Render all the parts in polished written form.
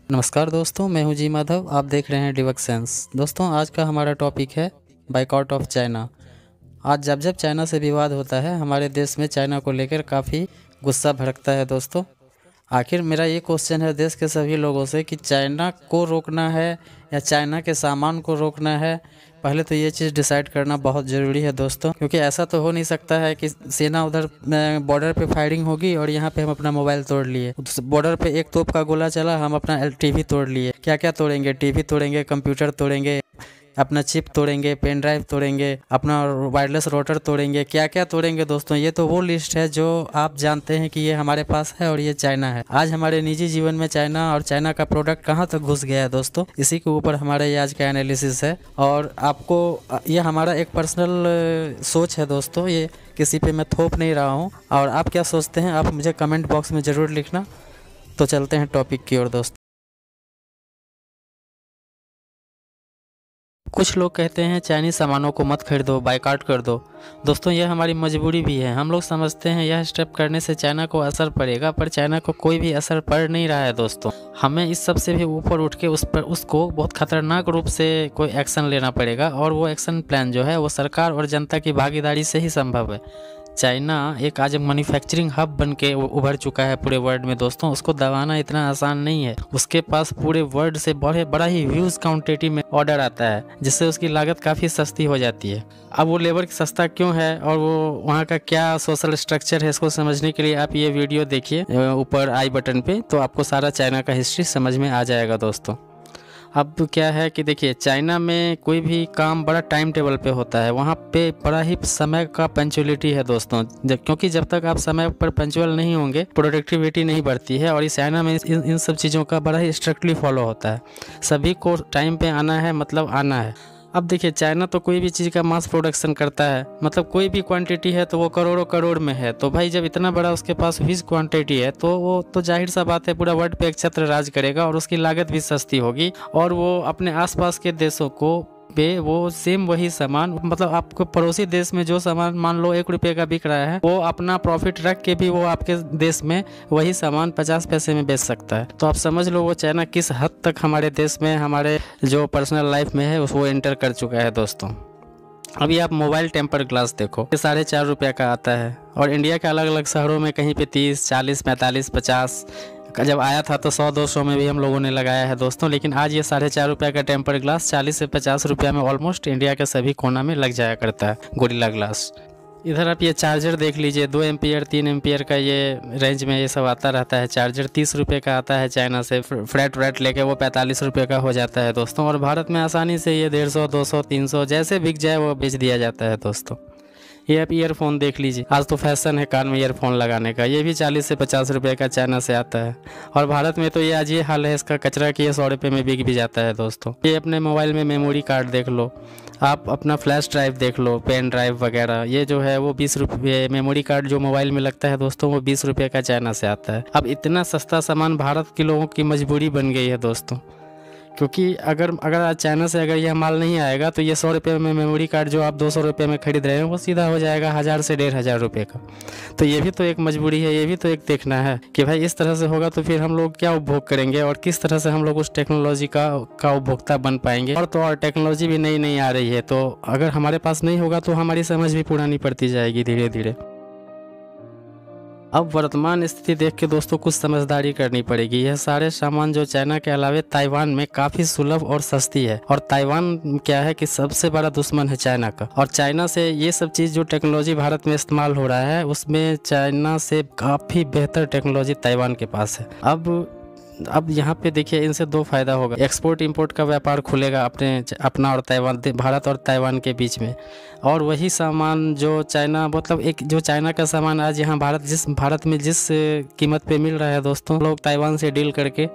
नमस्कार दोस्तों, मैं हूं जी माधव। आप देख रहे हैं डिवक सेंस। दोस्तों, आज का हमारा टॉपिक है बाइकआउट ऑफ चाइना। आज जब जब चाइना से विवाद होता है, हमारे देश में चाइना को लेकर काफ़ी गुस्सा भड़कता है। दोस्तों, आखिर मेरा ये क्वेश्चन है देश के सभी लोगों से कि चाइना को रोकना है या चाइना के सामान को रोकना है। पहले तो ये चीज़ डिसाइड करना बहुत ज़रूरी है दोस्तों, क्योंकि ऐसा तो हो नहीं सकता है कि सेना उधर बॉर्डर पे फायरिंग होगी और यहाँ पे हम अपना मोबाइल तोड़ लिए। बॉर्डर पे एक तोप का गोला चला, हम अपना टीवी तोड़ लिए। क्या क्या तोड़ेंगे? टीवी तोड़ेंगे, कंप्यूटर तोड़ेंगे, अपना चिप तोड़ेंगे, पेन ड्राइव तोड़ेंगे, अपना वायरलेस रोटर तोड़ेंगे। क्या क्या तोड़ेंगे दोस्तों? ये तो वो लिस्ट है जो आप जानते हैं कि ये हमारे पास है और ये चाइना है। आज हमारे निजी जीवन में चाइना और चाइना का प्रोडक्ट कहाँ तक घुस गया है दोस्तों, इसी के ऊपर हमारा ये आज का एनालिसिस है। और आपको ये हमारा एक पर्सनल सोच है दोस्तों, ये किसी पे मैं थोप नहीं रहा हूँ। और आप क्या सोचते हैं, आप मुझे कमेंट बॉक्स में ज़रूर लिखना। तो चलते हैं टॉपिक की ओर दोस्तों। कुछ लोग कहते हैं चाइनीज़ सामानों को मत खरीदो, बायकॉट कर दो। दोस्तों, यह हमारी मजबूरी भी है। हम लोग समझते हैं यह स्टेप करने से चाइना को असर पड़ेगा, पर चाइना को कोई भी असर पड़ नहीं रहा है दोस्तों। हमें इस सब से भी ऊपर उठ के उसको बहुत खतरनाक रूप से कोई एक्शन लेना पड़ेगा, और वो एक्शन प्लान जो है वो सरकार और जनता की भागीदारी से ही संभव है। चाइना एक आज मैन्युफैक्चरिंग हब बन के उभर चुका है पूरे वर्ल्ड में दोस्तों। उसको दबाना इतना आसान नहीं है। उसके पास पूरे वर्ल्ड से बड़ा ही ह्यूज क्वांटिटी में ऑर्डर आता है, जिससे उसकी लागत काफ़ी सस्ती हो जाती है। अब वो लेबर सस्ता क्यों है और वो वहाँ का क्या सोशल स्ट्रक्चर है, इसको समझने के लिए आप ये वीडियो देखिए ऊपर आई बटन पे, तो आपको सारा चाइना का हिस्ट्री समझ में आ जाएगा दोस्तों। अब क्या है कि देखिए, चाइना में कोई भी काम बड़ा टाइम टेबल पे होता है। वहाँ पे बड़ा ही समय का पंचुअलिटी है दोस्तों। क्योंकि जब तक आप समय पर पंचुअल नहीं होंगे, प्रोडक्टिविटी नहीं बढ़ती है। और इस चाइना में इन सब चीज़ों का बड़ा ही स्ट्रिक्टली फॉलो होता है। सभी को टाइम पे आना है, मतलब आना है। अब देखिए, चाइना तो कोई भी चीज़ का मास प्रोडक्शन करता है, मतलब कोई भी क्वांटिटी है तो वो करोड़ों करोड़ में है। तो भाई, जब इतना बड़ा उसके पास ह्यूज क्वांटिटी है, तो वो तो जाहिर सा बात है पूरा वर्ल्ड पे एक छत्र राज करेगा, और उसकी लागत भी सस्ती होगी। और वो अपने आसपास के देशों को पे वो सेम वही सामान, मतलब आपको पड़ोसी देश में जो सामान मान लो 1 रुपये का बिक रहा है, वो अपना प्रॉफिट रख के भी वो आपके देश में वही सामान 50 पैसे में बेच सकता है। तो आप समझ लो वो चाइना किस हद तक हमारे देश में, हमारे जो पर्सनल लाइफ में है, वो एंटर कर चुका है दोस्तों। अभी आप मोबाइल टेम्पर ग्लास देखो, ये 4.5 रुपये का आता है, और इंडिया के अलग अलग शहरों में कहीं पे 30, 40, 45, 50 जब आया था तो 100-200 में भी हम लोगों ने लगाया है दोस्तों। लेकिन आज ये 4.5 रुपये का टेम्पर ग्लास 40 से 50 रुपये में ऑलमोस्ट इंडिया के सभी कोना में लग जाया करता है, गोरिल्ला ग्लास। इधर आप ये चार्जर देख लीजिए, 2 एम्पियर 3 एम्पियर का ये रेंज में ये सब आता रहता है। चार्जर 30 रुपये का आता है चाइना से, फ्लैट व्लैट लेके वो 45 रुपये का हो जाता है दोस्तों। और भारत में आसानी से ये 150, 200, 300 जैसे बिक जाए वो बेच दिया जाता है दोस्तों। ये आप ईयरफोन देख लीजिए, आज तो फैशन है कान में ईयरफोन लगाने का, ये भी 40 से 50 रुपये का चाइना से आता है। और भारत में तो ये आज ये हाल है इसका कचरा कि ये 100 रुपये में बिक भी जाता है दोस्तों। ये अपने मोबाइल में मेमोरी कार्ड देख लो, आप अपना फ्लैश ड्राइव देख लो, पेन ड्राइव वगैरह, ये जो है वो 20 रुपये मेमोरी कार्ड जो मोबाइल में लगता है दोस्तों, वो 20 रुपये का चाइना से आता है। अब इतना सस्ता सामान भारत के लोगों की मजबूरी बन गई है दोस्तों, क्योंकि अगर आज चाइना से अगर यह माल नहीं आएगा तो ये 100 रुपये में मेमोरी कार्ड जो आप 200 रुपये में खरीद रहे हैं, वो सीधा हो जाएगा 1000 से 1500 रुपये का। तो ये भी तो एक मजबूरी है, ये भी तो एक देखना है कि भाई इस तरह से होगा तो फिर हम लोग क्या उपभोग करेंगे, और किस तरह से हम लोग उस टेक्नोलॉजी का उपभोक्ता बन पाएंगे। और तो और टेक्नोलॉजी भी नई नई आ रही है, तो अगर हमारे पास नहीं होगा तो हमारी समझ भी पुरानी पड़ती जाएगी धीरे धीरे। अब वर्तमान स्थिति देख के दोस्तों कुछ समझदारी करनी पड़ेगी। यह सारे सामान जो चाइना के अलावे ताइवान में काफ़ी सुलभ और सस्ती है। और ताइवान क्या है कि सबसे बड़ा दुश्मन है चाइना का, और चाइना से ये सब चीज़ जो टेक्नोलॉजी भारत में इस्तेमाल हो रहा है, उसमें चाइना से काफ़ी बेहतर टेक्नोलॉजी ताइवान के पास है। अब यहाँ पे देखिए, इनसे 2 फायदा होगा। एक्सपोर्ट इंपोर्ट का व्यापार खुलेगा अपना और ताइवान, भारत और ताइवान के बीच में। और वही सामान जो चाइना, मतलब एक जो चाइना का सामान आज यहाँ भारत में जिस कीमत पे मिल रहा है दोस्तों, लोग ताइवान से डील करके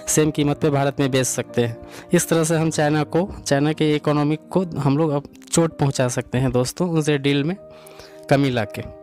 सेम कीमत पे भारत में बेच सकते हैं। इस तरह से हम चाइना के इकोनॉमिक को हम लोग अब चोट पहुँचा सकते हैं दोस्तों, उनसे डील में कमी ला के।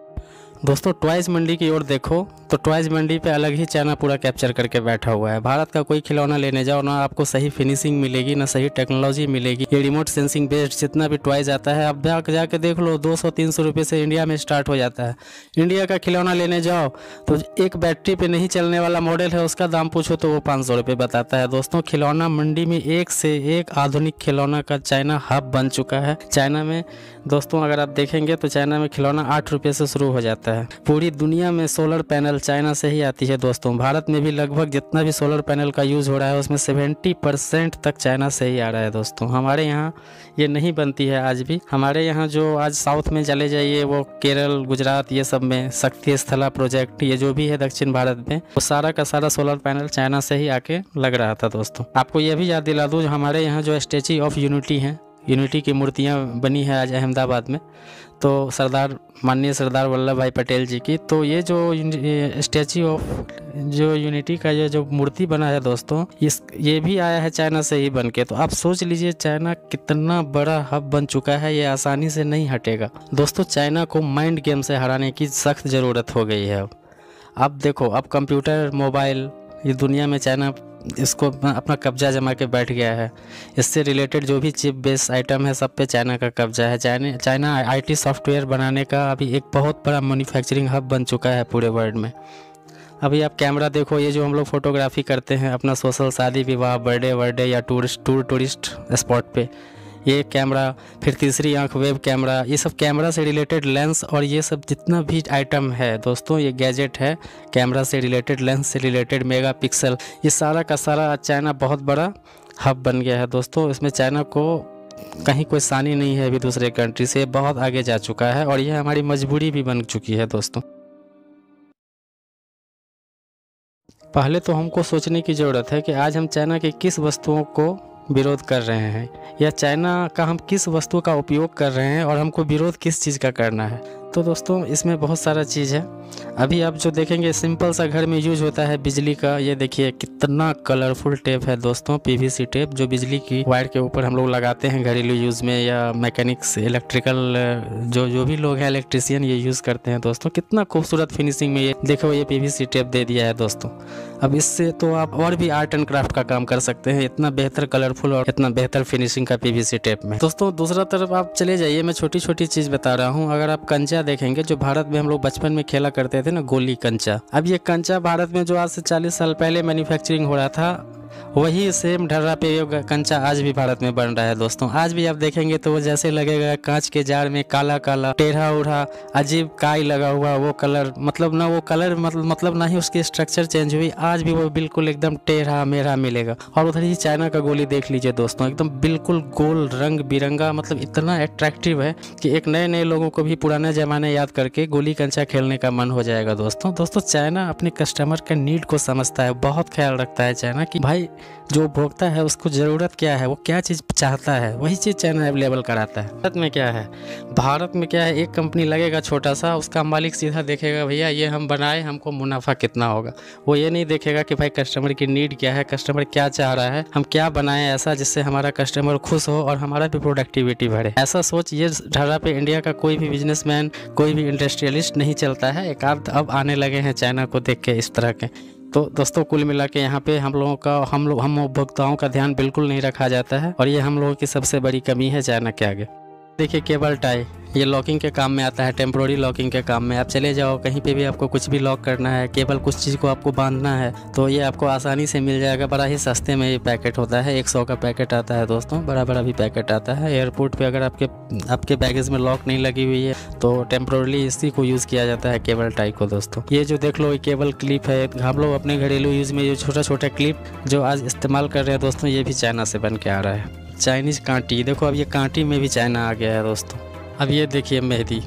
दोस्तों, टॉयज़ मंडी की ओर देखो, तो टॉयज मंडी पे अलग ही चाइना पूरा कैप्चर करके बैठा हुआ है। भारत का कोई खिलौना लेने जाओ ना आपको सही फिनिशिंग मिलेगी, ना सही टेक्नोलॉजी मिलेगी। ये रिमोट सेंसिंग बेस्ड जितना भी टॉयज आता है, अब जाके देख लो 200-300 रुपये से इंडिया में स्टार्ट हो जाता है। इंडिया का खिलौना लेने जाओ तो एक बैटरी पे नहीं चलने वाला मॉडल है, उसका दाम पूछो तो वो 500 रुपये बताता है। दोस्तों खिलौना मंडी में एक से एक आधुनिक खिलौना का चाइना हब बन चुका है। चाइना में दोस्तों अगर आप देखेंगे तो चाइना में खिलौना 8 रुपये से शुरू हो जाता है। पूरी दुनिया में सोलर पैनल चाइना से ही आती है दोस्तों। भारत में भी लगभग जितना भी सोलर पैनल का यूज़ हो रहा है उसमें 70% तक चाइना से ही आ रहा है दोस्तों। हमारे यहाँ ये नहीं बनती है आज भी। हमारे यहाँ जो आज साउथ में चले जाइए, वो केरल, गुजरात, ये सब में शक्ति स्थला प्रोजेक्ट, ये जो भी है दक्षिण भारत में, वो सारा का सारा सोलर पैनल चाइना से ही आके लग रहा था दोस्तों। आपको ये भी याद दिला दूँ, हमारे यहाँ जो स्टैच्यू ऑफ यूनिटी है, यूनिटी की मूर्तियाँ बनी है आज अहमदाबाद में, तो माननीय सरदार वल्लभ भाई पटेल जी की, तो ये जो स्टैच्यू ऑफ जो यूनिटी का जो मूर्ति बना है दोस्तों, ये भी आया है चाइना से ही बन के। तो आप सोच लीजिए चाइना कितना बड़ा हब बन चुका है, ये आसानी से नहीं हटेगा दोस्तों। चाइना को माइंड गेम से हराने की सख्त ज़रूरत हो गई है। अब देखो, अब कंप्यूटर, मोबाइल, ये दुनिया में चाइना इसको अपना कब्जा जमा के बैठ गया है। इससे रिलेटेड जो भी चिप बेस आइटम है सब पे चाइना का कब्जा है। चाइना आईटी सॉफ्टवेयर बनाने का अभी एक बहुत बड़ा मैन्युफैक्चरिंग हब बन चुका है पूरे वर्ल्ड में। अभी आप कैमरा देखो, ये जो हम लोग फोटोग्राफी करते हैं अपना सोशल, शादी विवाह, बर्थडे या टूरिस्ट स्पॉट पे, ये कैमरा, फिर तीसरी आंख वेब कैमरा, ये सब कैमरा से रिलेटेड लेंस और ये सब जितना भी आइटम है दोस्तों, ये गैजेट है कैमरा से रिलेटेड, लेंस से रिलेटेड, मेगापिक्सल, ये सारा का सारा चाइना बहुत बड़ा हब बन गया है दोस्तों। इसमें चाइना को कहीं कोई सानी नहीं है अभी दूसरे कंट्री से, बहुत आगे जा चुका है और यह हमारी मजबूरी भी बन चुकी है दोस्तों। पहले तो हमको सोचने की ज़रूरत है कि आज हम चाइना की किस वस्तुओं को विरोध कर रहे हैं, या चाइना का हम किस वस्तु का उपयोग कर रहे हैं और हमको विरोध किस चीज़ का करना है। तो दोस्तों इसमें बहुत सारा चीज़ है। अभी आप जो देखेंगे सिंपल सा घर में यूज होता है बिजली का, ये देखिए कितना कलरफुल टेप है दोस्तों, पीवीसी टेप, जो बिजली की वायर के ऊपर हम लोग लगाते हैं घरेलू यूज़ में, या मैकेनिक्स, इलेक्ट्रिकल, जो भी लोग हैं इलेक्ट्रिशियन ये यूज़ करते हैं दोस्तों। कितना खूबसूरत फिनिशिंग में ये देखो, ये पीवीसी टेप दे दिया है दोस्तों। अब इससे तो आप और भी आर्ट एंड क्राफ्ट का काम कर सकते हैं, इतना बेहतर कलरफुल और इतना बेहतर फिनिशिंग का पीवीसी टेप में दोस्तों। दूसरा तरफ आप चले जाइए, मैं छोटी छोटी चीज़ बता रहा हूँ। अगर आप कंचा देखेंगे, जो भारत में हम लोग बचपन में खेला करते थे ना, गोली कंचा, अब ये कंचा भारत में जो आज से 40 साल पहले मैन्युफैक्चरिंग हो रहा था, वही सेम ढर्रा पे ये कंचा आज भी भारत में बन रहा है दोस्तों। आज भी आप देखेंगे तो वो जैसे लगेगा कांच के जार में काला काला, टेढ़ा उढ़ा, अजीब काई लगा हुआ, वो कलर मतलब ना, वो कलर मतलब ना ही उसकी स्ट्रक्चर चेंज हुई, आज भी वो बिल्कुल एकदम टेढ़ा मेढ़ा मिलेगा। और उधर ही चाइना का गोली देख लीजिए दोस्तों, एकदम बिल्कुल गोल, रंग बिरंगा, मतलब इतना अट्रैक्टिव है कि एक नए नए लोगों को भी पुराने ज़माने याद करके गोली कंचा खेलने का मन हो जाएगा दोस्तों। चाइना अपने कस्टमर का नीड को समझता है, बहुत ख्याल रखता है चाइना कि भाई जो उपभोक्ता है उसको ज़रूरत क्या है, वो क्या चीज़ चाहता है, वही चीज़ चाइना अवेलेबल कराता है। भारत में क्या है, एक कंपनी लगेगा छोटा सा, उसका मालिक सीधा देखेगा भैया ये हम बनाए, हमको मुनाफा कितना होगा। वो ये नहीं देखेगा कि भाई कस्टमर की नीड क्या है, कस्टमर क्या चाह रहा है, हम क्या बनाएं ऐसा जिससे हमारा कस्टमर खुश हो और हमारा भी प्रोडक्टिविटी बढ़े। ऐसा सोच ये ढर्रा पे इंडिया का कोई भी बिजनेसमैन, कोई भी इंडस्ट्रियलिस्ट नहीं चलता है। एक आध अब आने लगे हैं चाइना को देख के इस तरह के। तो दोस्तों कुल मिला के यहाँ पे हम उपभोक्ताओं का ध्यान बिल्कुल नहीं रखा जाता है, और ये हम लोगों की सबसे बड़ी कमी है चाइना के आगे। देखिए केबल टाई, ये लॉकिंग के काम में आता है, टेम्प्रोरी लॉकिंग के काम में। आप चले जाओ कहीं पे भी, आपको कुछ भी लॉक करना है, केबल कुछ चीज़ को आपको बांधना है, तो ये आपको आसानी से मिल जाएगा। बड़ा ही सस्ते में ये पैकेट होता है, 100 का पैकेट आता है दोस्तों, बड़ा बड़ा भी पैकेट आता है। एयरपोर्ट पे अगर आपके बैगेज में लॉक नहीं लगी हुई है तो टेम्प्रोरली इसी को यूज़ किया जाता है, केबल टाई को दोस्तों। ये जो देख लो ये केबल क्लिप है, हम लोग अपने घरेलू यूज़ में ये छोटा छोटा क्लिप जो आज इस्तेमाल कर रहे हैं दोस्तों, ये भी चाइना से बन के आ रहा है। चाइनीज़ कांटी, देखो अब ये कांटी में भी चाइना आ गया है दोस्तों। अब ये देखिए मेहंदी,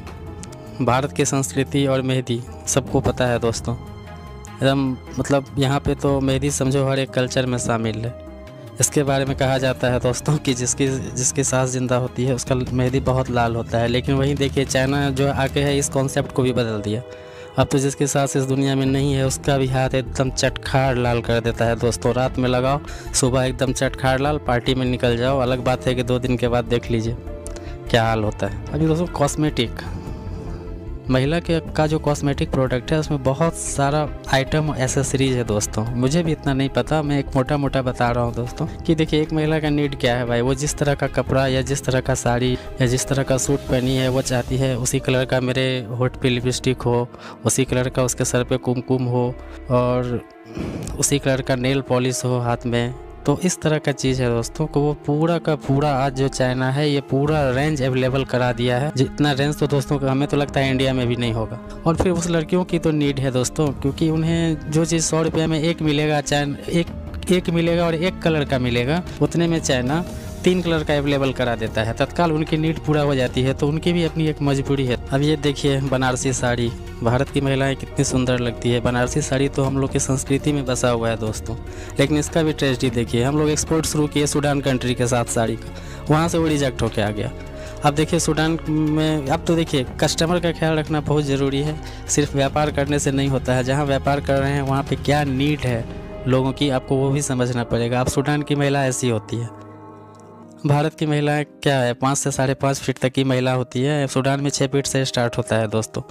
भारत की संस्कृति और मेहंदी सबको पता है दोस्तों, एकदम मतलब यहाँ पे तो मेहंदी समझो हर एक कल्चर में शामिल है। इसके बारे में कहा जाता है दोस्तों कि जिसकी सांस जिंदा होती है उसका मेहंदी बहुत लाल होता है। लेकिन वहीं देखिए चाइना जो आके है इस कॉन्सेप्ट को भी बदल दिया। अब तो जिसकी सांस इस दुनिया में नहीं है उसका भी हाथ एकदम चटखार लाल कर देता है दोस्तों। रात में लगाओ, सुबह एकदम चटखार लाल, पार्टी में निकल जाओ। अलग बात है कि 2 दिन के बाद देख लीजिए क्या हाल होता है। अभी दोस्तों महिला के का जो कॉस्मेटिक प्रोडक्ट है उसमें बहुत सारा आइटम एसेसरीज है दोस्तों। मुझे भी इतना नहीं पता, मैं एक मोटा मोटा बता रहा हूँ दोस्तों कि देखिए एक महिला का नीड क्या है भाई। वो जिस तरह का कपड़ा या जिस तरह का साड़ी या जिस तरह का सूट पहनी है वो चाहती है उसी कलर का मेरे होठ पे लिपस्टिक हो, उसी कलर का उसके सर पे कुमकुम हो और उसी कलर का नेल पॉलिश हो हाथ में। तो इस तरह का चीज़ है दोस्तों को वो पूरा का पूरा आज जो चाइना है ये पूरा रेंज अवेलेबल करा दिया है। जितना रेंज तो दोस्तों का हमें तो लगता है इंडिया में भी नहीं होगा। और फिर उस लड़कियों की तो नीड है दोस्तों, क्योंकि उन्हें जो चीज़ 100 रुपये में एक मिलेगा, चाइना एक मिलेगा और एक कलर का मिलेगा, उतने में चाइना 3 कलर का अवेलेबल करा देता है। तत्काल उनकी नीड पूरा हो जाती है। तो उनकी भी अपनी एक मजबूरी है। अब ये देखिए बनारसी साड़ी, भारत की महिलाएं कितनी सुंदर लगती है। बनारसी साड़ी तो हम लोग की संस्कृति में बसा हुआ है दोस्तों, लेकिन इसका भी ट्रेजेडी देखिए। हम लोग एक्सपोर्ट शुरू किए सूडान कंट्री के साथ साड़ी का, वहाँ से वो रिजेक्ट होके आ गया। अब देखिए सूडान में, अब तो देखिए कस्टमर का ख्याल रखना बहुत ज़रूरी है। सिर्फ व्यापार करने से नहीं होता है। जहाँ व्यापार कर रहे हैं वहाँ पर क्या नीड है लोगों की, आपको वो भी समझना पड़ेगा। अब सूडान की महिला ऐसी होती है, भारत की महिलाएं क्या है 5 से 5.5 फीट तक की महिला होती है। सूडान में 6 फीट से स्टार्ट होता है दोस्तों।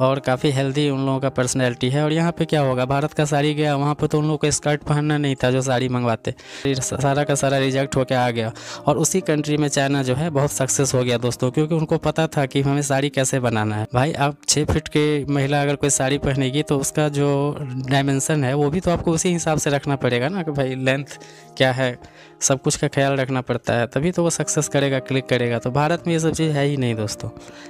और काफ़ी हेल्दी उन लोगों का पर्सनैलिटी है। और यहाँ पे क्या होगा, भारत का साड़ी गया वहाँ पे तो उन लोगों को स्कर्ट पहनना नहीं था जो साड़ी मंगवाते, सारा का सारा रिजेक्ट होकर आ गया। और उसी कंट्री में चाइना जो है बहुत सक्सेस हो गया दोस्तों, क्योंकि उनको पता था कि हमें साड़ी कैसे बनाना है। भाई आप 6 फीट की महिला अगर कोई साड़ी पहनेगी तो उसका जो डायमेंशन है वो भी तो आपको उसी हिसाब से रखना पड़ेगा ना, कि भाई लेंथ क्या है, सब कुछ का ख्याल रखना पड़ता है, तभी तो वो सक्सेस करेगा, क्लिक करेगा। तो भारत में ये सब चीज़ है ही नहीं दोस्तों।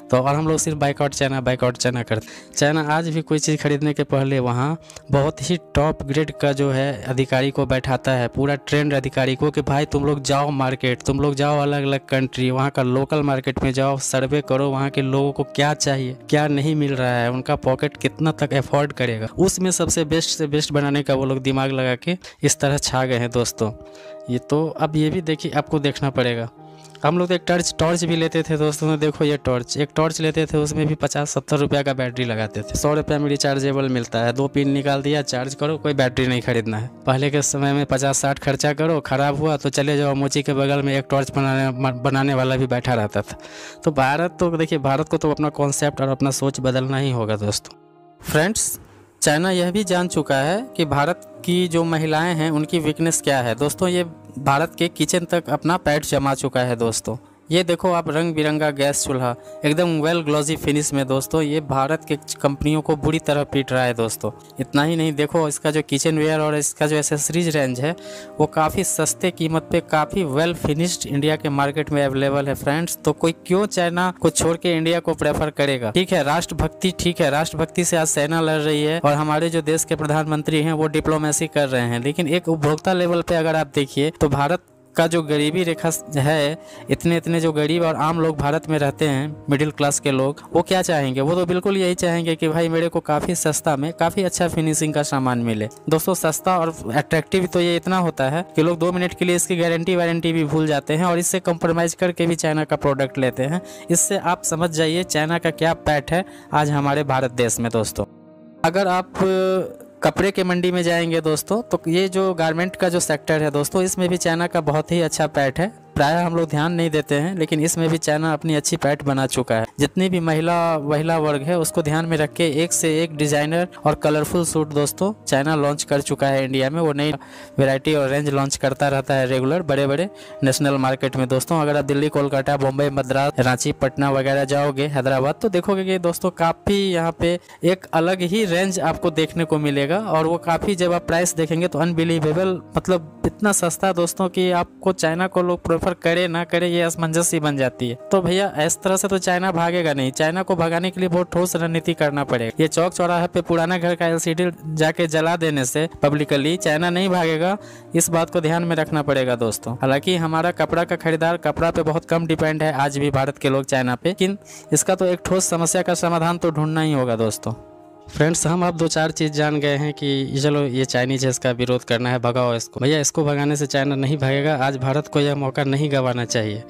तो और हम लोग सिर्फ बाइकआउट चाइना करते। चाइना आज भी कोई चीज़ खरीदने के पहले वहाँ बहुत ही टॉप ग्रेड का जो है अधिकारी को बैठाता है, पूरा ट्रेंड अधिकारी को, कि भाई तुम लोग जाओ मार्केट, तुम लोग जाओ अलग अलग कंट्री, वहाँ का लोकल मार्केट में जाओ, सर्वे करो वहाँ के लोगों को क्या चाहिए, क्या नहीं मिल रहा है, उनका पॉकेट कितना तक अफोर्ड करेगा, उसमें सबसे बेस्ट से बेस्ट बनाने का वो लोग दिमाग लगा के इस तरह छा गए हैं दोस्तों। ये तो अब ये भी देखिए आपको देखना पड़ेगा। हम लोग एक टॉर्च भी लेते थे दोस्तों। देखो ये एक टॉर्च लेते थे, उसमें भी 50-70 रुपये का बैटरी लगाते थे। 100 रुपये में रिचार्जेबल मिलता है, 2 पिन निकाल दिया, चार्ज करो, कोई बैटरी नहीं खरीदना है। पहले के समय में 50-60 खर्चा करो, ख़राब हुआ तो चले जाओ मोची के बगल में एक टॉर्च बनाने वाला भी बैठा रहता था। तो भारत तो देखिए, भारत को तो अपना कॉन्सेप्ट और अपना सोच बदलना ही होगा दोस्तों। फ्रेंड्स, चाइना यह भी जान चुका है कि भारत की जो महिलाएं हैं उनकी वीकनेस क्या है दोस्तों। ये भारत के किचन तक अपना पैठ जमा चुका है दोस्तों। ये देखो आप, रंग बिरंगा गैस चूल्हा एकदम वेल ग्लॉजी फिनिश में दोस्तों। ये भारत के कंपनियों को बुरी तरह पीट रहा है दोस्तों। इतना ही नहीं, देखो इसका जो किचन वेयर और इसका जो एसेसरीज रेंज है वो काफ़ी सस्ते कीमत पे काफ़ी वेल फिनिश्ड इंडिया के मार्केट में अवेलेबल है फ्रेंड्स। तो कोई क्यों चाइना को छोड़ के इंडिया को प्रेफर करेगा। ठीक है राष्ट्रभक्ति, ठीक है राष्ट्रभक्ति से आज सेना लड़ रही है और हमारे जो देश के प्रधानमंत्री हैं वो डिप्लोमेसी कर रहे हैं, लेकिन एक उपभोक्ता लेवल पे अगर आप देखिए तो भारत का जो गरीबी रेखा है, इतने जो गरीब और आम लोग भारत में रहते हैं, मिडिल क्लास के लोग, वो क्या चाहेंगे, वो तो बिल्कुल यही चाहेंगे कि भाई मेरे को काफ़ी सस्ता में काफ़ी अच्छा फिनिशिंग का सामान मिले दोस्तों। सस्ता और अट्रैक्टिव तो ये इतना होता है कि लोग 2 मिनट के लिए इसकी गारंटी वारंटी भी भूल जाते हैं और इससे कंप्रोमाइज़ करके भी चाइना का प्रोडक्ट लेते हैं। इससे आप समझ जाइए चाइना का क्या पैठ है आज हमारे भारत देश में दोस्तों। अगर आप कपड़े के मंडी में जाएंगे दोस्तों तो ये जो गारमेंट का जो सेक्टर है दोस्तों, इसमें भी चाइना का बहुत ही अच्छा पैठ है। प्रायः हम लोग ध्यान नहीं देते हैं, लेकिन इसमें भी चाइना अपनी अच्छी पैठ बना चुका है। जितनी भी महिला वर्ग है उसको ध्यान में रख के एक से एक डिजाइनर और कलरफुल सूट दोस्तों चाइना लॉन्च कर चुका है इंडिया में। वो नई वैरायटी और रेंज लॉन्च करता रहता है रेगुलर बड़े बड़े नेशनल मार्केट में दोस्तों। अगर आप दिल्ली, कोलकाता, बॉम्बे, मद्रास, रांची, पटना वगैरह जाओगे, हैदराबाद, तो देखोगे कि दोस्तों काफ़ी यहाँ पे एक अलग ही रेंज आपको देखने को मिलेगा। और वो काफ़ी, जब आप प्राइस देखेंगे तो अनबिलीवेबल, मतलब इतना सस्ता दोस्तों कि आपको चाइना को लोग प्रेफर करे ना करे ये असमंजस ही बन जाती है। तो भैया इस तरह से तो चाइना भागेगा नहीं। चाइना को भगाने के लिए बहुत ठोस रणनीति करना पड़ेगा। ये चौक चौराहे पे पुराना घर का LCD जाके जला देने से पब्लिकली चाइना नहीं भागेगा, इस बात को ध्यान में रखना पड़ेगा दोस्तों। हालांकि हमारा कपड़ा का खरीदार कपड़ा पे बहुत कम डिपेंड है आज भी भारत के लोग चाइना पे, लेकिन इसका तो एक ठोस समस्या का समाधान तो ढूंढना ही होगा दोस्तों। फ्रेंड्स, हम अब 2-4 चीज़ जान गए हैं कि चलो ये चाइनीज है, इसका विरोध करना है, भगाओ इसको। भैया इसको भगाने से चाइना नहीं भागेगा। आज भारत को यह मौका नहीं गंवाना चाहिए।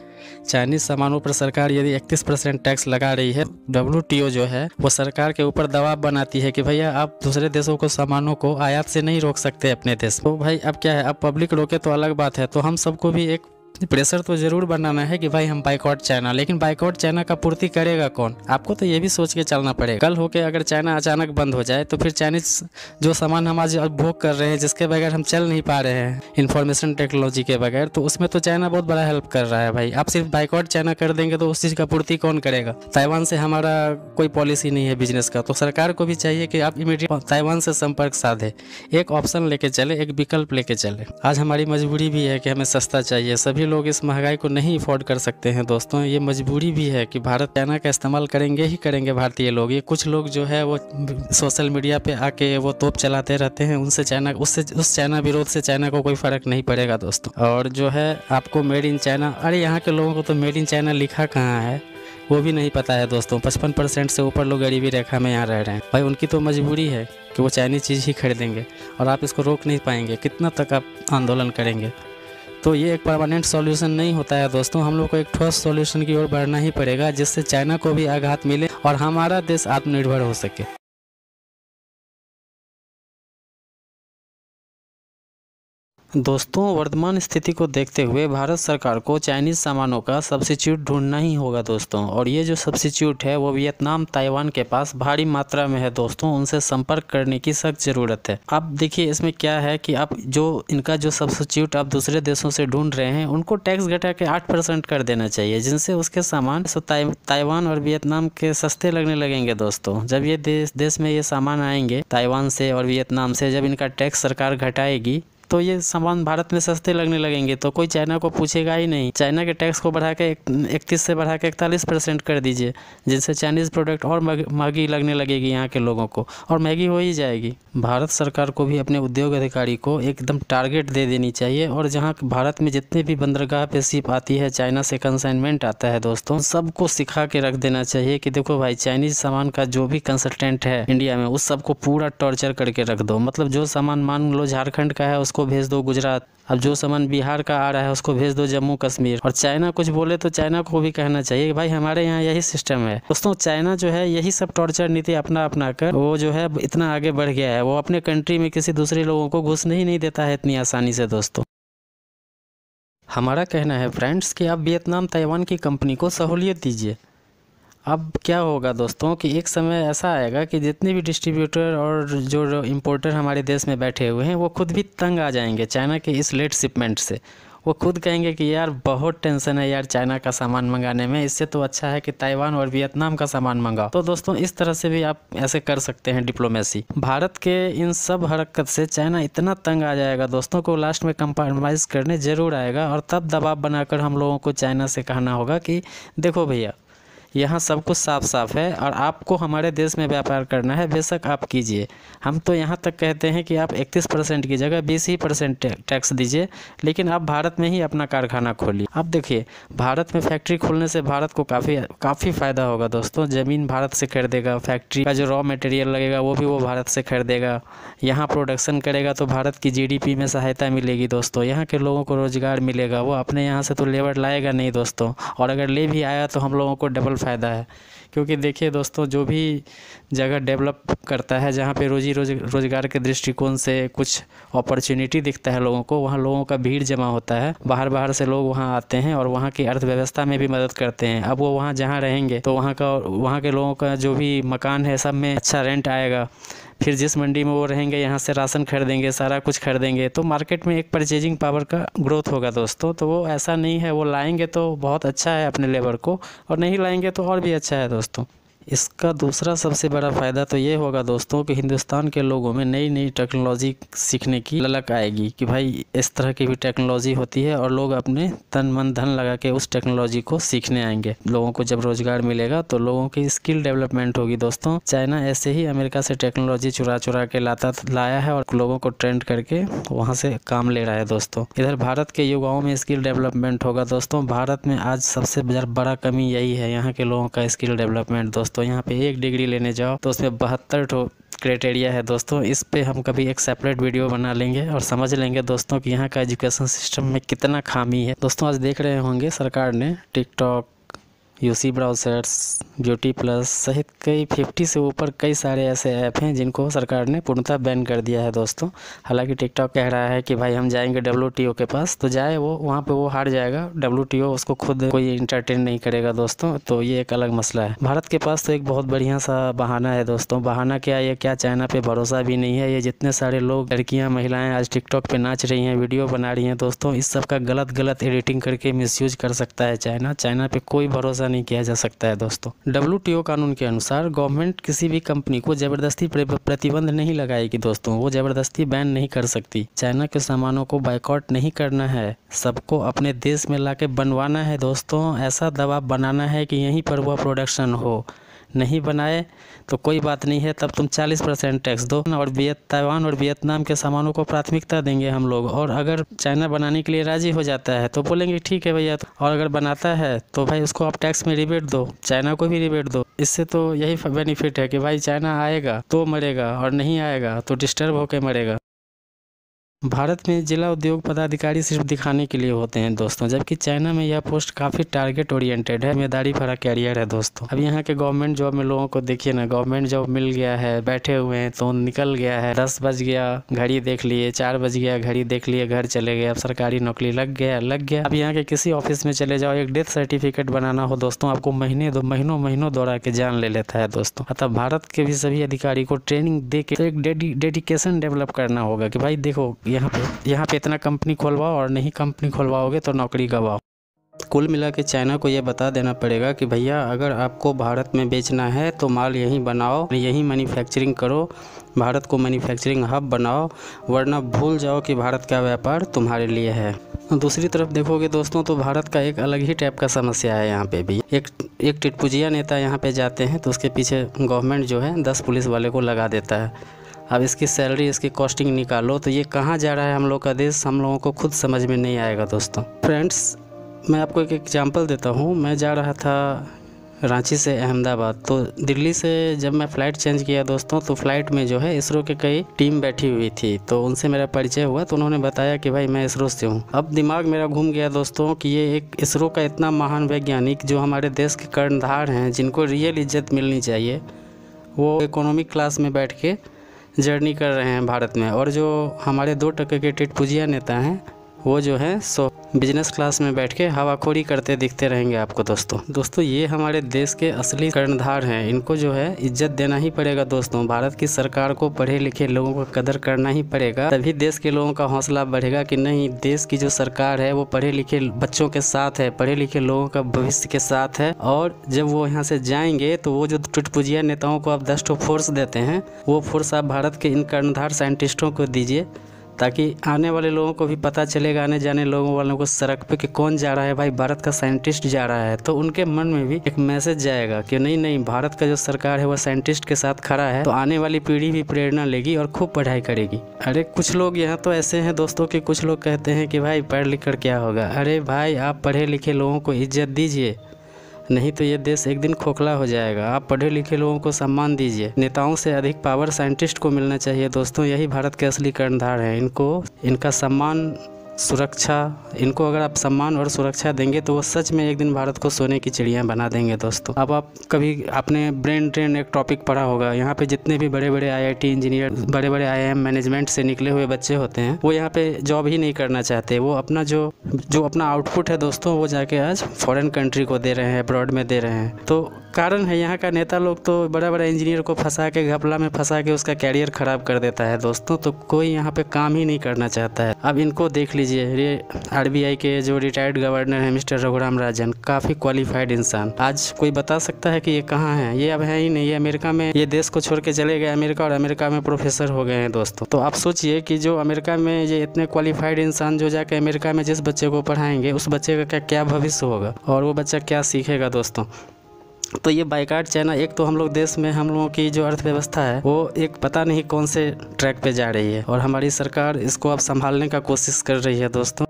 चाइनीज सामानों पर सरकार यदि 31% टैक्स लगा रही है, WTO जो है वो सरकार के ऊपर दबाव बनाती है कि भैया आप दूसरे देशों को सामानों को आयात से नहीं रोक सकते अपने देश। तो भाई अब क्या है, अब पब्लिक रोके तो अलग बात है। तो हम सबको भी एक प्रेशर तो ज़रूर बनाना है कि भाई हम बाइकआउट चाइना, लेकिन बाइकआउट चाइना का पूर्ति करेगा कौन? आपको तो ये भी सोच के चलना पड़ेगा। कल होके अगर चाइना अचानक बंद हो जाए तो फिर चाइनीज जो सामान हम आज उपभोग कर रहे हैं, जिसके बगैर हम चल नहीं पा रहे हैं इन्फॉर्मेशन टेक्नोलॉजी के बगैर, तो उसमें तो चाइना बहुत बड़ा हेल्प कर रहा है भाई। आप सिर्फ बाइकआउट चाइना कर देंगे तो उस चीज़ का पूर्ति कौन करेगा? ताइवान से हमारा कोई पॉलिसी नहीं है बिजनेस का, तो सरकार को भी चाहिए कि आप इमीडिएट ताइवान से संपर्क साधे, एक ऑप्शन लेके चले, एक विकल्प लेके चले। आज हमारी मजबूरी भी है कि हमें सस्ता चाहिए। सभी लोग इस महंगाई को नहीं अफोर्ड कर सकते हैं दोस्तों। ये मजबूरी भी है कि भारत चाइना का इस्तेमाल करेंगे ही करेंगे भारतीय लोग। ये कुछ लोग जो है वो सोशल मीडिया पे आके वो तोप चलाते रहते हैं, उनसे चाइना उस चाइना विरोध से चाइना को कोई फर्क नहीं पड़ेगा दोस्तों। और जो है आपको मेड इन चाइना, अरे यहाँ के लोगों को तो मेड इन चाइना लिखा कहाँ है वो भी नहीं पता है दोस्तों। 55% से ऊपर लोग गरीबी रेखा में यहाँ रह रहे हैं भाई। उनकी तो मजबूरी है कि वो चाइनीज चीज़ ही खरीदेंगे और आप इसको रोक नहीं पाएंगे। कितना तक आप आंदोलन करेंगे? तो ये एक परमानेंट सॉल्यूशन नहीं होता है दोस्तों। हम लोग को एक ठोस सॉल्यूशन की ओर बढ़ना ही पड़ेगा, जिससे चाइना को भी आघात मिले और हमारा देश आत्मनिर्भर हो सके। दोस्तों, वर्तमान स्थिति को देखते हुए भारत सरकार को चाइनीज़ सामानों का सब्स्टिट्यूट ढूंढना ही होगा दोस्तों। और ये जो सब्स्टिट्यूट है वो वियतनाम, ताइवान के पास भारी मात्रा में है दोस्तों। उनसे संपर्क करने की सख्त ज़रूरत है। अब देखिए इसमें क्या है कि आप जो इनका जो सब्स्टिट्यूट आप दूसरे देशों से ढूंढ रहे हैं, उनको टैक्स घटा के 8% कर देना चाहिए, जिनसे उसके सामान ताइवान और वियतनाम के सस्ते लगने लगेंगे दोस्तों। जब ये देश में ये सामान आएंगे ताइवान से और वियतनाम से, जब इनका टैक्स सरकार घटाएगी तो ये सामान भारत में सस्ते लगने लगेंगे, तो कोई चाइना को पूछेगा ही नहीं। चाइना के टैक्स को बढ़ा के 31 से बढ़ा के 41% कर दीजिए, जिससे चाइनीज़ प्रोडक्ट और महंगी लगने लगेगी यहाँ के लोगों को, और महंगी हो ही जाएगी। भारत सरकार को भी अपने उद्योग अधिकारी को एकदम टारगेट दे देनी चाहिए, और जहाँ भारत में जितने भी बंदरगाह पे शिप आती है, चाइना से कंसाइनमेंट आता है दोस्तों, सबको सिखा के रख देना चाहिए कि देखो भाई, चाइनीज़ सामान का जो भी कंसल्टेंट है इंडिया में, उस सबको पूरा टॉर्चर करके रख दो। मतलब जो सामान मान लो झारखंड का है उसको भेज दो गुजरात, अब जो सामान बिहार का आ रहा है उसको भेज दो जम्मू कश्मीर। और चाइना कुछ बोले तो चाइना को भी कहना चाहिए कि भाई हमारे यहाँ यही सिस्टम है दोस्तों। चाइना जो है यही सब टॉर्चर नीति अपना कर वो जो है इतना आगे बढ़ गया है। वो अपने कंट्री में किसी दूसरे लोगों को घुसने ही नहीं देता है इतनी आसानी से दोस्तों। हमारा कहना है फ्रेंड्स कि आप वियतनाम, ताइवान की कंपनी को सहूलियत दीजिए। अब क्या होगा दोस्तों कि एक समय ऐसा आएगा कि जितने भी डिस्ट्रीब्यूटर और जो इंपोर्टर हमारे देश में बैठे हुए हैं, वो खुद भी तंग आ जाएंगे चाइना के इस लेट शिपमेंट से। वो खुद कहेंगे कि यार बहुत टेंशन है यार चाइना का सामान मंगाने में, इससे तो अच्छा है कि ताइवान और वियतनाम का सामान मंगाओ। तो दोस्तों इस तरह से भी आप ऐसे कर सकते हैं डिप्लोमेसी। भारत के इन सब हरकत से चाइना इतना तंग आ जाएगा दोस्तों को लास्ट में कंप्रोमाइज़ करने ज़रूर आएगा, और तब दबाव बनाकर हम लोगों को चाइना से कहना होगा कि देखो भैया, यहाँ सब कुछ साफ साफ है और आपको हमारे देश में व्यापार करना है, बेशक आप कीजिए। हम तो यहाँ तक कहते हैं कि आप 31% की जगह 20% टैक्स दीजिए, लेकिन आप भारत में ही अपना कारखाना खोलिए। अब देखिए, भारत में फैक्ट्री खोलने से भारत को काफ़ी फ़ायदा होगा दोस्तों। ज़मीन भारत से खरीदेगा, फैक्ट्री का जो रॉ मटेरियल लगेगा वो भी वो भारत से खरीदेगा, यहाँ प्रोडक्शन करेगा तो भारत की GDP में सहायता मिलेगी दोस्तों। यहाँ के लोगों को रोज़गार मिलेगा। वो अपने यहाँ से तो लेबर लाएगा नहीं दोस्तों, और अगर ले भी आया तो हम लोगों को डबल फ़ायदा है। क्योंकि देखिए दोस्तों, जो भी जगह डेवलप करता है, जहाँ पे रोज़गार के दृष्टिकोण से कुछ अपॉर्चुनिटी दिखता है लोगों को, वहाँ लोगों का भीड़ जमा होता है। बाहर से लोग वहाँ आते हैं और वहाँ की अर्थव्यवस्था में भी मदद करते हैं। अब वो वहाँ जहाँ रहेंगे तो वहाँ के लोगों का जो भी मकान है सब में अच्छा रेंट आएगा। फिर जिस मंडी में वो रहेंगे, यहाँ से राशन खरीदेंगे, सारा कुछ खरीदेंगे, तो मार्केट में एक परचेजिंग पावर का ग्रोथ होगा दोस्तों। तो वो ऐसा नहीं है, वो लाएंगे तो बहुत अच्छा है अपने लेबर को, और नहीं लाएंगे तो और भी अच्छा है दोस्तों। इसका दूसरा सबसे बड़ा फ़ायदा तो ये होगा दोस्तों कि हिंदुस्तान के लोगों में नई नई टेक्नोलॉजी सीखने की ललक आएगी कि भाई इस तरह की भी टेक्नोलॉजी होती है, और लोग अपने तन मन धन लगा के उस टेक्नोलॉजी को सीखने आएंगे। लोगों को जब रोज़गार मिलेगा तो लोगों की स्किल डेवलपमेंट होगी दोस्तों। चाइना ऐसे ही अमेरिका से टेक्नोलॉजी चुरा के लाया है और लोगों को ट्रेंड करके वहाँ से काम ले रहा है दोस्तों। इधर भारत के युवाओं में स्किल डेवलपमेंट होगा दोस्तों। भारत में आज सबसे बड़ा कमी यही है, यहाँ के लोगों का स्किल डेवलपमेंट दोस्तों। यहाँ पे 1 डिग्री लेने जाओ तो उसमें 72 क्राइटेरिया है दोस्तों। इस पे हम कभी एक सेपरेट वीडियो बना लेंगे और समझ लेंगे दोस्तों कि यहाँ का एजुकेशन सिस्टम में कितना खामी है दोस्तों। आज देख रहे होंगे सरकार ने TikTok, UC browsers, beauty plus सहित कई 50 से ऊपर कई सारे ऐसे ऐप हैं जिनको सरकार ने पूर्णतः बैन कर दिया है दोस्तों। हालांकि टिकटॉक कह रहा है कि भाई हम जाएंगे WTO के पास, तो जाए वो, वहाँ पे वो हार जाएगा। WTO उसको खुद कोई इंटरटेन नहीं करेगा दोस्तों, तो ये एक अलग मसला है। भारत के पास तो एक बहुत बढ़िया सा बहाना है दोस्तों। बहाना क्या, ये क्या चाइना पे भरोसा भी नहीं है। ये जितने सारे लोग, लड़कियाँ, महिलाएँ आज टिकटॉक पे नाच रही हैं, वीडियो बना रही हैं दोस्तों, इस सब का गलत एडिटिंग करके मिसयूज कर सकता है चाइना। चाइना पे कोई भरोसा नहीं किया जा सकता है दोस्तों। WTO कानून के अनुसार गवर्नमेंट किसी भी कंपनी को ज़बरदस्ती प्रतिबंध नहीं लगाएगी दोस्तों, वो ज़बरदस्ती बैन नहीं कर सकती। चाइना के सामानों को बाइकआउट नहीं करना है, सबको अपने देश में लाके बनवाना है दोस्तों। ऐसा दबाव बनाना है कि यहीं पर वह प्रोडक्शन हो। नहीं बनाए तो कोई बात नहीं है, तब तुम 40% टैक्स दो। और ताइवान और वियतनाम के सामानों को प्राथमिकता देंगे हम लोग। और अगर चाइना बनाने के लिए राज़ी हो जाता है तो बोलेंगे ठीक है भैया, और अगर बनाता है तो भाई उसको आप टैक्स में रिबेट दो, चाइना को भी रिबेट दो। इससे तो यही बेनिफिट है कि भाई चाइना आएगा तो मरेगा, और नहीं आएगा तो डिस्टर्ब होकर मरेगा। भारत में जिला उद्योग पदाधिकारी सिर्फ दिखाने के लिए होते हैं दोस्तों, जबकि चाइना में यह पोस्ट काफ़ी टारगेट ओरिएंटेड है, जिम्मेदारी भरा कैरियर है दोस्तों। अब यहाँ के गवर्नमेंट जॉब में लोगों को देखिए ना, गवर्नमेंट जॉब मिल गया है, बैठे हुए हैं तो निकल गया है। 10 बज गया घड़ी देख लिए, 4 बज गया घड़ी देख लिए, घर चले गए। अब सरकारी नौकरी लग गया। अब यहाँ के किसी ऑफिस में चले जाओ, एक डेथ सर्टिफिकेट बनाना हो दोस्तों, आपको महीनों दौड़ा के जान ले लेता है दोस्तों। अतः भारत के भी सभी अधिकारी को ट्रेनिंग दे के एक डेडिकेशन डेवलप करना होगा कि भाई देखो यहाँ पे इतना कंपनी खोलवाओ, और नहीं कंपनी खोलवाओगे तो नौकरी गवाओ। कुल मिला के चाइना को ये बता देना पड़ेगा कि भैया अगर आपको भारत में बेचना है तो माल यहीं बनाओ, यहीं मैन्युफैक्चरिंग करो, भारत को मैन्युफैक्चरिंग हब बनाओ, वरना भूल जाओ कि भारत का व्यापार तुम्हारे लिए है। दूसरी तरफ देखोगे दोस्तों तो भारत का एक अलग ही टाइप का समस्या है। यहाँ पे भी एक टिटपुजिया नेता यहाँ पे जाते हैं तो उसके पीछे गवर्नमेंट जो है 10 पुलिस वाले को लगा देता है। अब इसकी सैलरी, इसकी कॉस्टिंग निकालो तो ये कहाँ जा रहा है हम लोग का देश, हम लोगों को खुद समझ में नहीं आएगा दोस्तों। फ्रेंड्स, मैं आपको एक एग्जांपल देता हूँ। मैं जा रहा था रांची से अहमदाबाद, तो दिल्ली से जब मैं फ़्लाइट चेंज किया दोस्तों, तो फ़्लाइट में जो है इसरो के कई टीम बैठी हुई थी, तो उनसे मेरा परिचय हुआ तो उन्होंने बताया कि भाई मैं इसरो से हूँ। अब दिमाग मेरा घूम गया दोस्तों कि ये एक इसरो का इतना महान वैज्ञानिक जो हमारे देश के कर्णधार हैं, जिनको रियल इज्जत मिलनी चाहिए, वो इकोनॉमिक क्लास में बैठ के जर्नी कर रहे हैं भारत में, और जो हमारे 2 टके के टिटपुजिया नेता हैं वो जो है बिजनेस क्लास में बैठ के हवाखोरी करते दिखते रहेंगे आपको दोस्तों। ये हमारे देश के असली कर्णधार हैं, इनको जो है इज्जत देना ही पड़ेगा दोस्तों। भारत की सरकार को पढ़े लिखे लोगों को कदर करना ही पड़ेगा, तभी देश के लोगों का हौसला बढ़ेगा कि नहीं, देश की जो सरकार है वो पढ़े लिखे बच्चों के साथ है, पढ़े लिखे लोगों का भविष्य के साथ है। और जब वो यहाँ से जाएंगे तो वो जो टिटपुजिया नेताओं को आप 10 फोर्स देते हैं, वो फोर्स आप भारत के इन कर्णधार साइंटिस्टों को दीजिए, ताकि आने वाले लोगों को भी पता चलेगा, आने जाने लोगों वालों को सड़क पे कि कौन जा रहा है, भाई भारत का साइंटिस्ट जा रहा है। तो उनके मन में भी एक मैसेज जाएगा कि नहीं, भारत का जो सरकार है वो साइंटिस्ट के साथ खड़ा है, तो आने वाली पीढ़ी भी प्रेरणा लेगी और खूब पढ़ाई करेगी। अरे कुछ लोग यहाँ तो ऐसे हैं दोस्तों कि कुछ लोग कहते हैं कि भाई पढ़ लिख कर क्या होगा। अरे भाई, आप पढ़े लिखे लोगों को इज्जत दीजिए, नहीं तो ये देश एक दिन खोखला हो जाएगा। आप पढ़े लिखे लोगों को सम्मान दीजिए। नेताओं से अधिक पावर साइंटिस्ट को मिलना चाहिए दोस्तों, यही भारत के असली कर्णधार हैं। इनका सम्मान, सुरक्षा, इनको अगर आप सम्मान और सुरक्षा देंगे तो वो सच में एक दिन भारत को सोने की चिड़िया बना देंगे दोस्तों। अब आप कभी आपने ब्रेन ड्रेन एक टॉपिक पढ़ा होगा, यहाँ पे जितने भी बड़े बड़े IIT इंजीनियर, बड़े बड़े IIM मैनेजमेंट से निकले हुए बच्चे होते हैं, वो यहाँ पे जॉब ही नहीं करना चाहते। वो अपना जो अपना आउटपुट है दोस्तों, वो जाके आज फॉरेन कंट्री को दे रहे हैं, अब्रॉड में दे रहे हैं। तो कारण है यहाँ का नेता लोग तो बड़ा इंजीनियर को फंसा के, घपला में फंसा के उसका कैरियर ख़राब कर देता है दोस्तों। तो कोई यहाँ पे काम ही नहीं करना चाहता है। अब इनको देख लीजिए, ये RBI के जो रिटायर्ड गवर्नर हैं मिस्टर रघुराम राजन, काफ़ी क्वालिफाइड इंसान, आज कोई बता सकता है कि ये कहाँ हैं? ये अब है ही नहीं, ये अमेरिका में, ये देश को छोड़ के चले गए अमेरिका, और अमेरिका में प्रोफेसर हो गए हैं दोस्तों। तो आप सोचिए कि जो अमेरिका में ये इतने क्वालिफाइड इंसान जो जाके अमेरिका में जिस बच्चे को पढ़ाएंगे, उस बच्चे का क्या भविष्य होगा और वो बच्चा क्या सीखेगा दोस्तों। तो ये बाइकाट चाइना, एक तो हम लोग देश में, हम लोगों की जो अर्थव्यवस्था है वो एक पता नहीं कौन से ट्रैक पे जा रही है, और हमारी सरकार इसको अब संभालने का कोशिश कर रही है दोस्तों।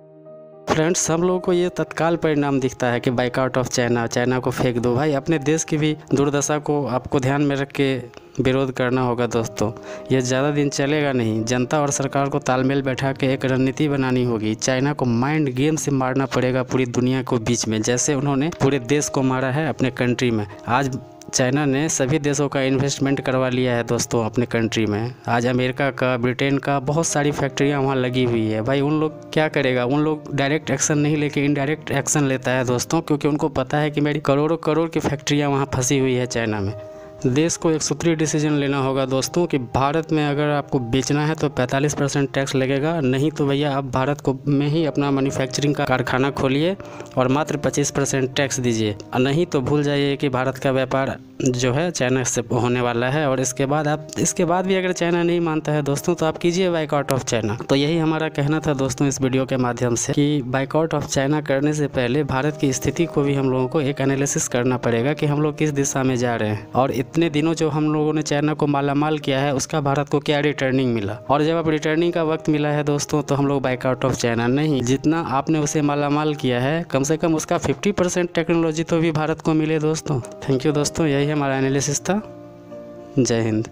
फ्रेंड्स, हम लोगों को ये तत्काल परिणाम दिखता है कि बाइकआउट ऑफ चाइना, चाइना को फेंक दो। भाई अपने देश की भी दुर्दशा को आपको ध्यान में रख के विरोध करना होगा दोस्तों। ये ज़्यादा दिन चलेगा नहीं। जनता और सरकार को तालमेल बैठा के एक रणनीति बनानी होगी। चाइना को माइंड गेम से मारना पड़ेगा पूरी दुनिया को बीच में, जैसे उन्होंने पूरे देश को मारा है अपने कंट्री में। आज चाइना ने सभी देशों का इन्वेस्टमेंट करवा लिया है दोस्तों अपने कंट्री में। आज अमेरिका का, ब्रिटेन का बहुत सारी फैक्ट्रियां वहां लगी हुई है। भाई उन लोग क्या करेगा, उन लोग डायरेक्ट एक्शन नहीं लेके इनडायरेक्ट एक्शन लेता है दोस्तों, क्योंकि उनको पता है कि मेरी करोड़ों करोड़ की फैक्ट्रियां वहां फंसी हुई है चाइना में। देश को एक सूत्री डिसीजन लेना होगा दोस्तों कि भारत में अगर आपको बेचना है तो 45% टैक्स लगेगा, नहीं तो भैया आप भारत को में ही अपना मैन्युफैक्चरिंग का कारखाना खोलिए और मात्र 25% टैक्स दीजिए। नहीं तो भूल जाइए कि भारत का व्यापार जो है चाइना से होने वाला है। और इसके बाद भी अगर चाइना नहीं मानता है दोस्तों तो आप कीजिए बाइकआउट ऑफ चाइना। तो यही हमारा कहना था दोस्तों इस वीडियो के माध्यम से कि बाइकआउट ऑफ चाइना करने से पहले भारत की स्थिति को भी हम लोगों को एक एनालिसिस करना पड़ेगा कि हम लोग किस दिशा में जा रहे हैं, और इतने दिनों जो हम लोगों ने चाइना को मालामाल किया है उसका भारत को क्या रिटर्निंग मिला। और जब अब रिटर्निंग का वक्त मिला है दोस्तों तो हम लोग बाइकआउट ऑफ चाइना नहीं, जितना आपने उसे मालामाल किया है कम से कम उसका 50% टेक्नोलॉजी तो भी भारत को मिले दोस्तों। थैंक यू दोस्तों, यही हमारा एनालिसिस था। जय हिंद।